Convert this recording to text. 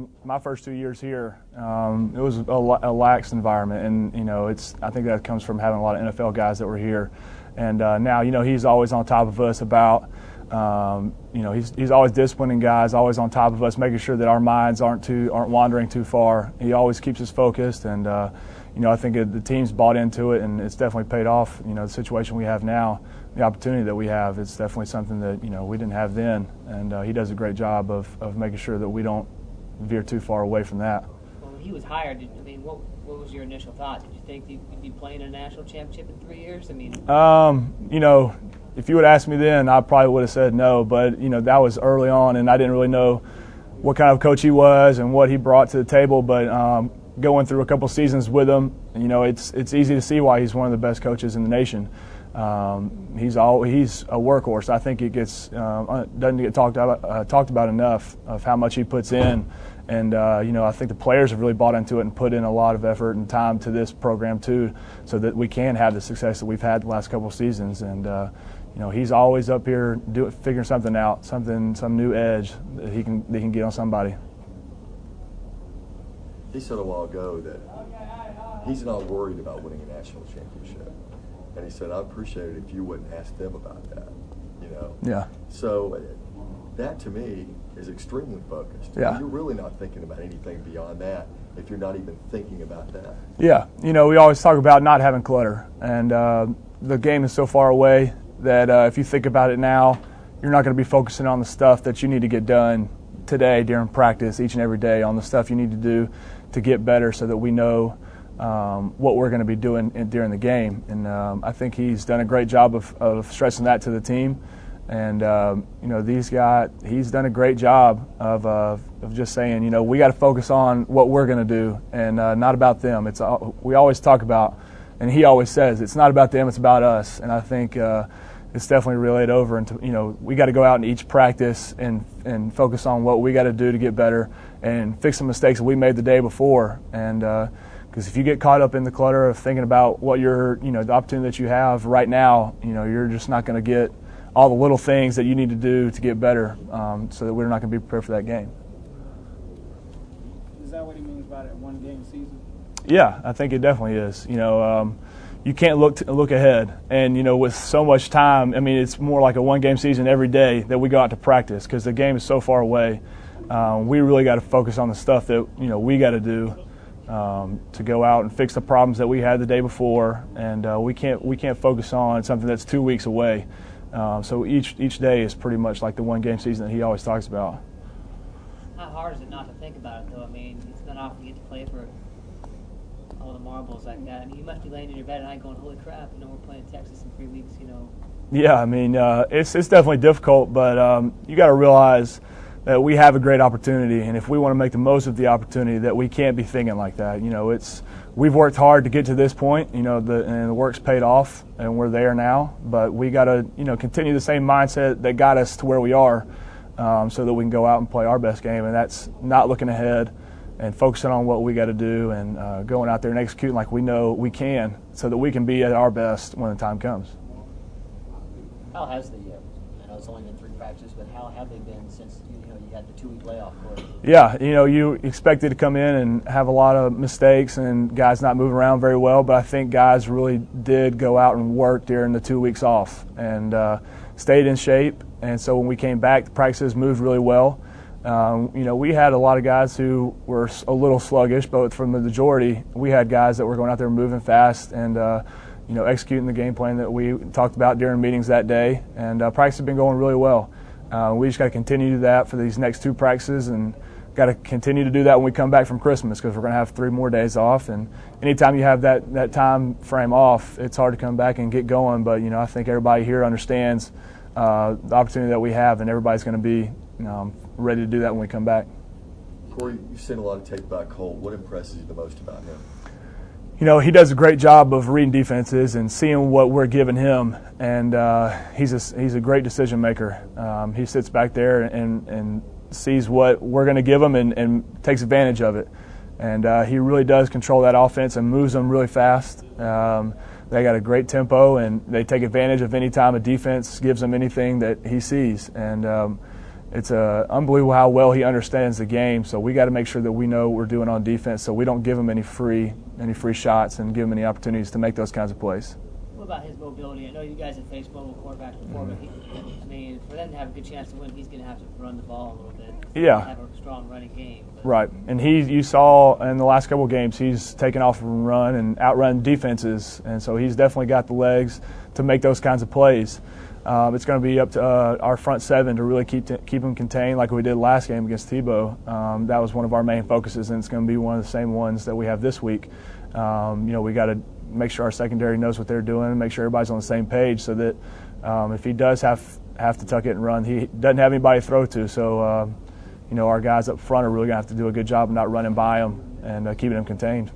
in my first 2 years here, it was a lax environment, and I think that comes from having a lot of NFL guys that were here, and now he's always on top of us about. He's always disciplining guys, always on top of us, making sure that our minds aren't wandering too far. He always keeps us focused, and I think the team's bought into it, and it's definitely paid off. The situation we have now, the opportunity that we have, it's definitely something that we didn't have then, and he does a great job of making sure that we don't veer too far away from that. Well, when he was hired, what was your initial thought? Did you think you'd be playing a national championship in 3 years? If you would ask me then, I probably would have said no, but that was early on, and I didn't really know what kind of coach he was and what he brought to the table. But going through a couple seasons with him, it's easy to see why he's one of the best coaches in the nation. He's a workhorse. I think it doesn't get talked about enough of how much he puts in. And, I think the players have really bought into it and put in a lot of effort and time to this program, too, so that we can have the success that we've had the last couple of seasons. And, he's always up here figuring something out, some new edge that he can get on somebody. He said a while ago that he's not worried about winning a national championship. And he said, I'd appreciate it if you wouldn't ask them about that, Yeah. So that, to me, is extremely focused. Yeah. You're really not thinking about anything beyond that if you're not even thinking about that. Yeah. We always talk about not having clutter. And the game is so far away that if you think about it now, you're not going to be focusing on the stuff that you need to get done today during practice, each and every day, on the stuff you need to do to get better so that we know what we're going to be doing during the game. And I think he's done a great job of stressing that to the team. And, he's done a great job of just saying, we got to focus on what we're going to do and not about them. We always talk about, and he always says, it's not about them, it's about us. And I think it's definitely relayed over into, we got to go out in each practice and focus on what we got to do to get better and fix the mistakes that we made the day before. And because if you get caught up in the clutter of thinking about what the opportunity that you have right now, you're just not going to get all the little things that you need to do to get better, so that we're not going to be prepared for that game. Is that what he means by that one-game season? Yeah, I think it definitely is. You can't look ahead, and with so much time, it's more like a one-game season every day that we go out to practice because the game is so far away. We really got to focus on the stuff that we got to do to go out and fix the problems that we had the day before, and we can't focus on something that's 2 weeks away. So each day is pretty much like the one-game season that he always talks about. How hard is it not to think about it, though? It's not often you get to play for all the marbles like that. You must be laying in your bed at night going, holy crap, we're playing Texas in 3 weeks, Yeah, it's definitely difficult, but you got to realize that we have a great opportunity, and if we want to make the most of the opportunity, that we can't be thinking like that. We've worked hard to get to this point, and the work's paid off, and we're there now. But we got to, continue the same mindset that got us to where we are, so that we can go out and play our best game, and that's not looking ahead and focusing on what we got to do and going out there and executing like we know we can, so that we can be at our best when the time comes. How has the I know it's only been 3 practices, but how have they been since you had the 2-week layoff? Yeah, you expected to come in and have a lot of mistakes and guys not moving around very well, but I think guys really did go out and work during the 2 weeks off and stayed in shape. And so when we came back, the practices moved really well. We had a lot of guys who were a little sluggish, but from the majority, we had guys that were going out there moving fast and executing the game plan that we talked about during meetings that day. And practice has been going really well. We just got to continue to do that for these next 2 practices, and got to continue to do that when we come back from Christmas, because we're going to have 3 more days off. And anytime you have that time frame off, it's hard to come back and get going. But I think everybody here understands the opportunity that we have, and everybody's going to be ready to do that when we come back. Cory, you've seen a lot of tape about Colt. What impresses you the most about him? He does a great job of reading defenses and seeing what we're giving him, and he's a great decision maker. He sits back there and sees what we're going to give him and takes advantage of it. And he really does control that offense and moves them really fast. They got a great tempo, and they take advantage of any time a defense gives them anything that he sees. And it's unbelievable how well he understands the game. So we got to make sure that we know what we're doing on defense, so we don't give him any free shots and give him any opportunities to make those kinds of plays. What about his mobility? I know you guys have faced mobile quarterbacks before, but for them to have a good chance to win, he's going to have to run the ball a little bit. Yeah. Have a strong running game. But. Right, and you saw in the last couple of games he's taken off and run and outrun defenses, and so he's definitely got the legs to make those kinds of plays. It's going to be up to our front seven to really keep him contained like we did last game against Tebow. That was one of our main focuses, and it's going to be one of the same ones that we have this week. We got to make sure our secondary knows what they're doing and make sure everybody's on the same page so that if he does have to tuck it and run, he doesn't have anybody to throw to. So, our guys up front are really going to have to do a good job of not running by him and keeping him contained.